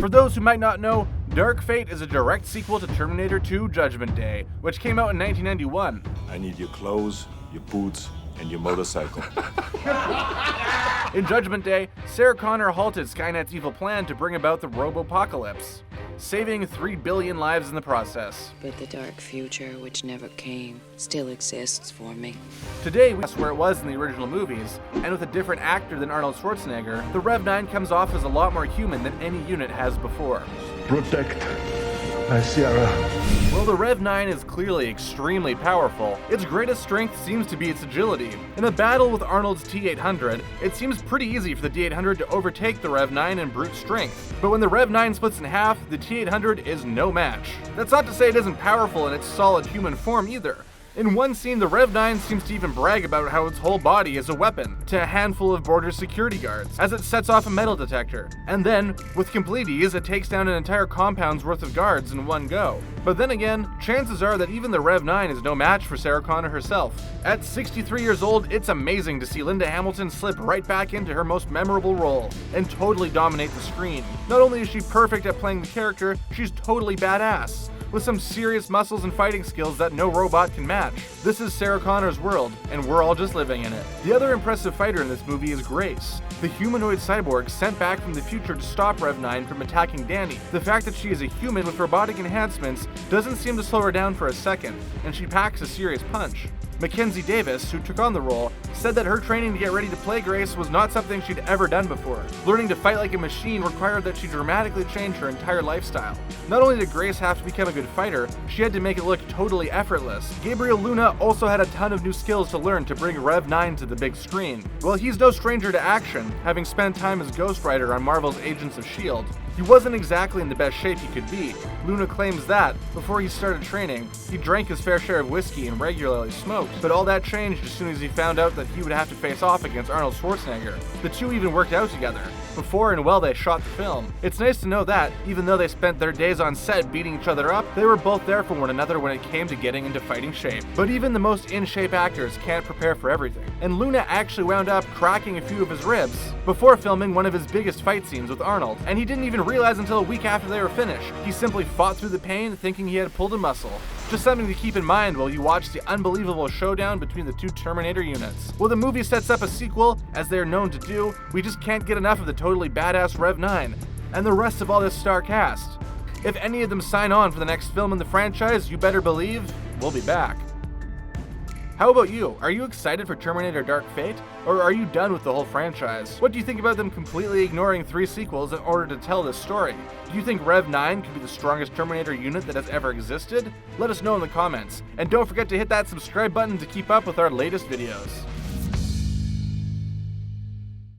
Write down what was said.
For those who might not know, Dark Fate is a direct sequel to Terminator 2 Judgment Day, which came out in 1991. I need your clothes, your boots, and your motorcycle. In Judgment Day, Sarah Connor halted Skynet's evil plan to bring about the robo-apocalypse, saving 3 billion lives in the process. But the dark future, which never came, still exists for me. Today, that's where it was in the original movies, and with a different actor than Arnold Schwarzenegger, the Rev-9 comes off as a lot more human than any unit has before. Protect my Sierra. While the Rev-9 is clearly extremely powerful, its greatest strength seems to be its agility. In a battle with Arnold's T-800, it seems pretty easy for the D-800 to overtake the Rev-9 in brute strength. But when the Rev-9 splits in half, the T-800 is no match. That's not to say it isn't powerful in its solid human form either. In one scene, the Rev-9 seems to even brag about how its whole body is a weapon to a handful of border security guards, as it sets off a metal detector. And then, with complete ease, it takes down an entire compound's worth of guards in one go. But then again, chances are that even the Rev-9 is no match for Sarah Connor herself. At 63 years old, it's amazing to see Linda Hamilton slip right back into her most memorable role and totally dominate the screen. Not only is she perfect at playing the character, she's totally badass, with some serious muscles and fighting skills that no robot can match. This is Sarah Connor's world, and we're all just living in it. The other impressive fighter in this movie is Grace, the humanoid cyborg sent back from the future to stop Rev-9 from attacking Danny. The fact that she is a human with robotic enhancements doesn't seem to slow her down for a second, and she packs a serious punch. Mackenzie Davis, who took on the role, said that her training to get ready to play Grace was not something she'd ever done before. Learning to fight like a machine required that she dramatically change her entire lifestyle. Not only did Grace have to become a good fighter, she had to make it look totally effortless. Gabriel Luna also had a ton of new skills to learn to bring Rev-9 to the big screen. Well, he's no stranger to action, having spent time as Ghost Rider on Marvel's Agents of S.H.I.E.L.D. He wasn't exactly in the best shape he could be. Luna claims that, before he started training, he drank his fair share of whiskey and regularly smoked. But all that changed as soon as he found out that he would have to face off against Arnold Schwarzenegger. The two even worked out together, before and while they shot the film. It's nice to know that, even though they spent their days on set beating each other up, they were both there for one another when it came to getting into fighting shape. But even the most in-shape actors can't prepare for everything, and Luna actually wound up cracking a few of his ribs before filming one of his biggest fight scenes with Arnold, and he didn't even realize until a week after they were finished. He simply fought through the pain thinking he had pulled a muscle. Just something to keep in mind while you watch the unbelievable showdown between the two Terminator units. Well, the movie sets up a sequel, as they are known to do. We just can't get enough of the totally badass Rev-9 and the rest of all this star cast. If any of them sign on for the next film in the franchise, you better believe we'll be back. How about you? Are you excited for Terminator Dark Fate? Or are you done with the whole franchise? What do you think about them completely ignoring 3 sequels in order to tell this story? Do you think Rev-9 could be the strongest Terminator unit that has ever existed? Let us know in the comments. And don't forget to hit that subscribe button to keep up with our latest videos.